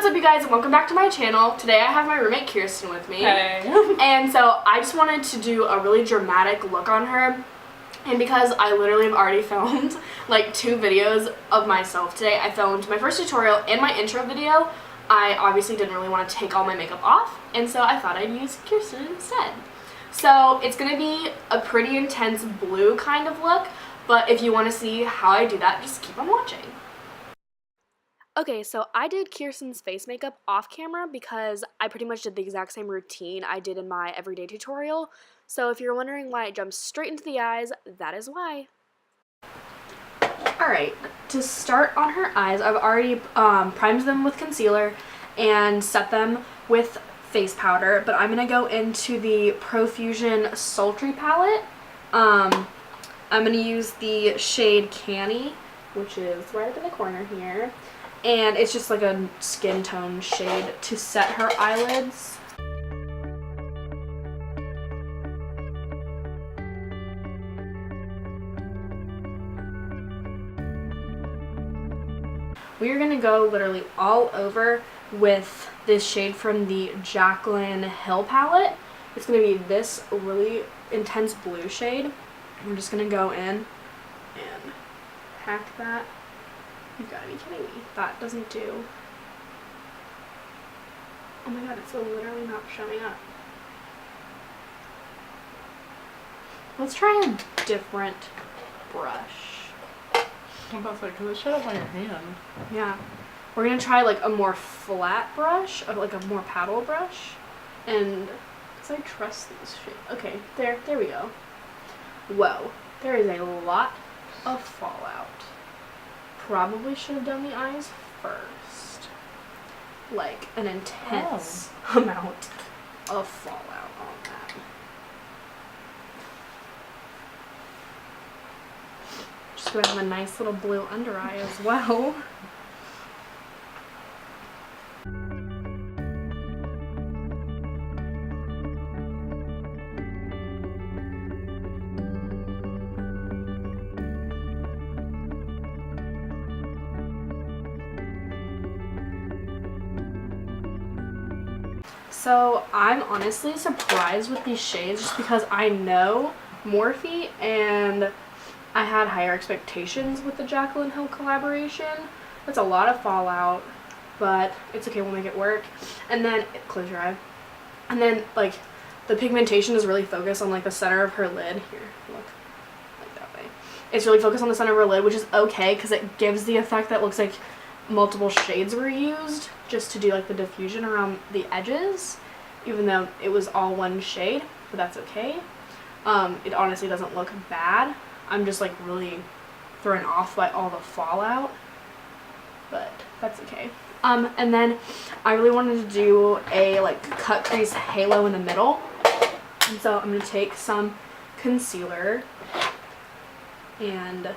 what's up you guys, and welcome back to my channel. Today I have my roommate Kirsten with me. Hey. And so I just wanted to do a really dramatic look on her. And because I literally have already filmed like 2 videos of myself today, I filmed my first tutorial and my intro video. I obviously didn't really want to take all my makeup off, and so I thought I'd use Kirsten instead. So it's going to be a pretty intense blue kind of look, but if you want to see how I do that, just keep on watching. Okay, so I did Kirsten's face makeup off camera because I pretty much did the exact same routine I did in my everyday tutorial. So if you're wondering why I jumped straight into the eyes, that is why. Alright, to start on her eyes, I've already primed them with concealer and set them with face powder, but I'm going to go into the Profusion Sultry palette. I'm going to use the shade Canny, which is right up in the corner here. And it's just like a skin tone shade to set her eyelids. We're gonna go literally all over with this shade from the Jaclyn Hill palette. It's gonna be this really intense blue shade. I'm just gonna go in and pack that. You've got to be kidding me. That doesn't do. Oh my god, it's literally not showing up. Let's try a different brush. I'm about to say, because it showed up on your hand. Yeah. We're going to try like a more flat brush, or like a more paddle brush. And, because I trust this shade. Okay, there we go. Whoa. There is a lot of fallout. Probably should have done the eyes first. Like an intense amount of fallout on that. Just gonna have a nice little blue under eye as well. So I'm honestly surprised with these shades just because I know Morphe and I had higher expectations with the Jaclyn Hill collaboration. That's a lot of fallout, but it's okay, we'll make it work. And then, close your eye. And then like the pigmentation is really focused on like the center of her lid. Here, look, like that way. It's really focused on the center of her lid, which is okay because it gives the effect that looks like multiple shades were used just to do like the diffusion around the edges, even though it was all one shade, but that's okay. It honestly doesn't look bad. I'm just like really thrown off by all the fallout, but that's okay. And then I really wanted to do a like cut crease halo in the middle, and so I'm gonna take some concealer and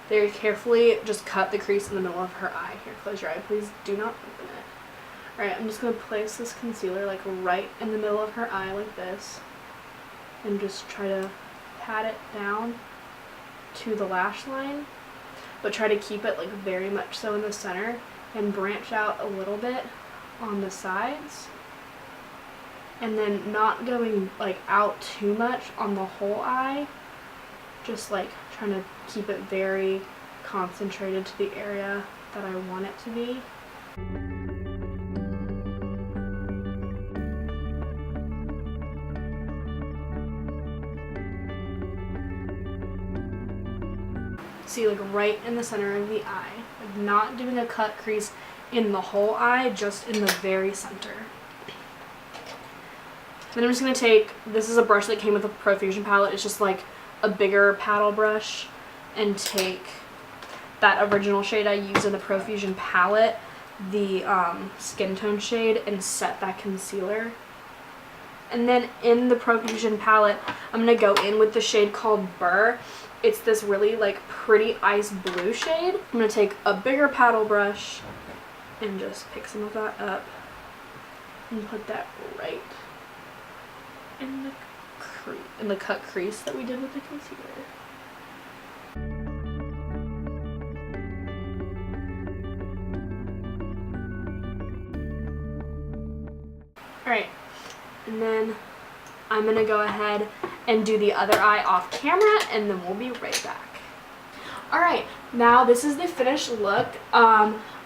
very carefully just cut the crease in the middle of her eye. Here, close your eye. Please do not open it. Alright, I'm just going to place this concealer like right in the middle of her eye like this. And just try to pat it down to the lash line. But try to keep it like very much so in the center. And branch out a little bit on the sides. And then not going like out too much on the whole eye. Just like trying to keep it very concentrated to the area that I want it to be. See, like right in the center of the eye. Like not doing a cut crease in the whole eye, just in the very center. Then I'm just going to take, this is a brush that came with the Profusion palette. It's just like a bigger paddle brush, and take that original shade I used in the Profusion palette, the skin tone shade, and set that concealer. And then in the Profusion palette, I'm going to go in with the shade called Pore. It's this really like pretty ice blue shade. I'm going to take a bigger paddle brush and just pick some of that up and put that right in the cut crease that we did with the concealer. Alright, and then I'm going to go ahead and do the other eye off camera, and then we'll be right back. Alright, now this is the finished look.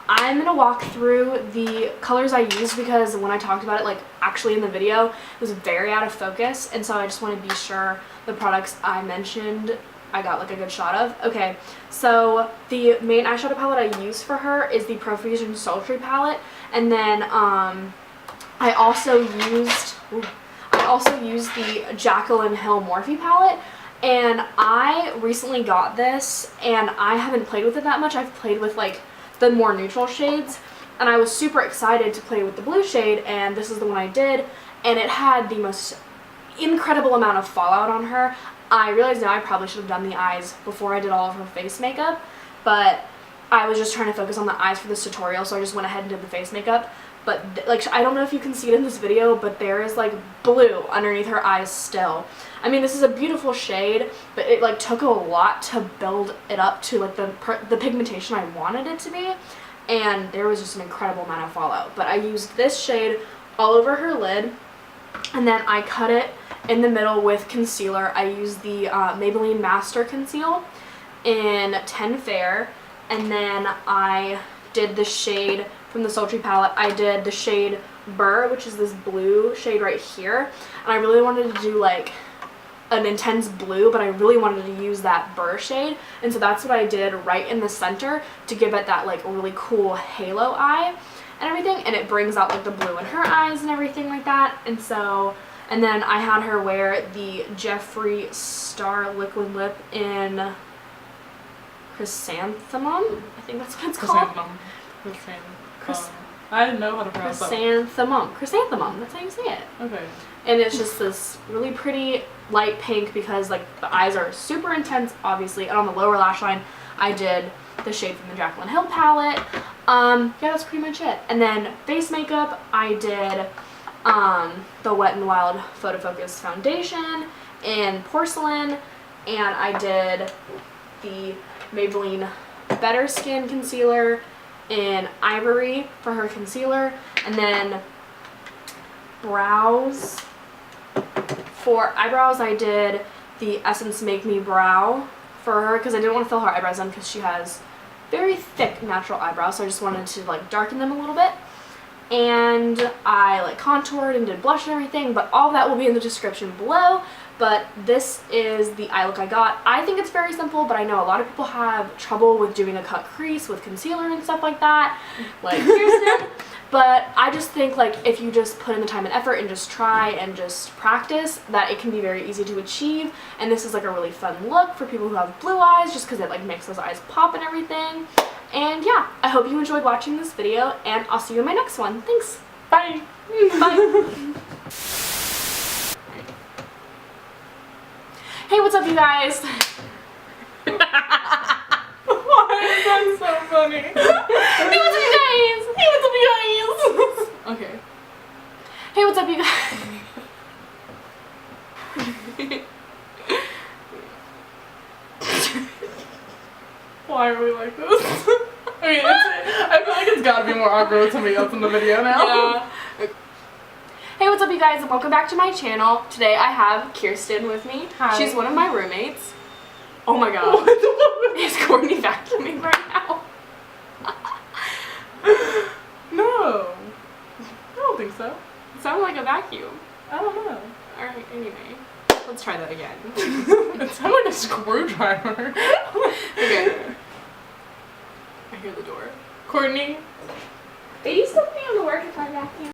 I'm going to walk through the colors I used because when I talked about it, like actually in the video, it was very out of focus, and so I just want to be sure the products I mentioned I got like a good shot of. Okay, so the main eyeshadow palette I used for her is the Profusion Sultry palette, and then I also used the Jaclyn Hill Morphe palette, and I recently got this and I haven't played with it that much. I've played with like the more neutral shades, and I was super excited to play with the blue shade, and this is the one I did, and it had the most incredible amount of fallout on her. I realize now I probably should have done the eyes before I did all of her face makeup, but I was just trying to focus on the eyes for this tutorial, so I just went ahead and did the face makeup. But like, I don't know if you can see it in this video, but there is like blue underneath her eyes still. I mean, this is a beautiful shade, but it like took a lot to build it up to like the pigmentation I wanted it to be, and there was just an incredible amount of fallout. But I used this shade all over her lid, and then I cut it in the middle with concealer. I used the Maybelline Master Conceal in 10 Fair, and then I did the shade from the Sultry palette. I did the shade Burr, which is this blue shade right here, and I really wanted to do like an intense blue, but I really wanted to use that Burr shade, and so that's what I did right in the center to give it that like really cool halo eye and everything, and it brings out like the blue in her eyes and everything like that. And so, and then I had her wear the Jeffree Star liquid lip in chrysanthemum, I think that's what it's called. I didn't know how to pronounce that. Chrysanthemum, that's how you say it. Okay. And it's just this really pretty light pink because like the eyes are super intense, obviously, and on the lower lash line I did the shade from the Jaclyn Hill palette. Yeah, that's pretty much it. And then face makeup, I did the Wet n Wild Photo Focus foundation in porcelain, and I did the Maybelline Better Skin concealer in ivory for her concealer, and then brows. For eyebrows, I did the Essence Make Me Brow for her because I didn't want to fill her eyebrows in because she has very thick natural eyebrows, so I just wanted to like darken them a little bit. And I like contoured and did blush and everything, but all that will be in the description below. But this is the eye look I got. I think it's very simple, but I know a lot of people have trouble with doing a cut crease with concealer and stuff like that, like Kirsten. But I just think like if you just put in the time and effort and just try and just practice, that it can be very easy to achieve. And this is like a really fun look for people who have blue eyes, just because it like makes those eyes pop and everything. And yeah, I hope you enjoyed watching this video, and I'll see you in my next one. Thanks. Bye. Bye. Hey, what's up, you guys? Why is that so funny? Hey, what's up, you guys? Hey, what's up, you guys? Okay. Hey, what's up, you guys? Why are we like this? I mean, I feel like it's gotta be more awkward with somebody else in the video now. Yeah. Hey, what's up, you guys, and welcome back to my channel. Today I have Kirsten with me. Hi. She's one of my roommates. Oh my god. Is Courtney vacuuming right now? No. I don't think so. It sounded like a vacuum. I don't know. Alright, anyway. Let's try that again. It sounded like a screwdriver. Okay. I hear the door. Courtney. Are you still be able to work if I vacuum?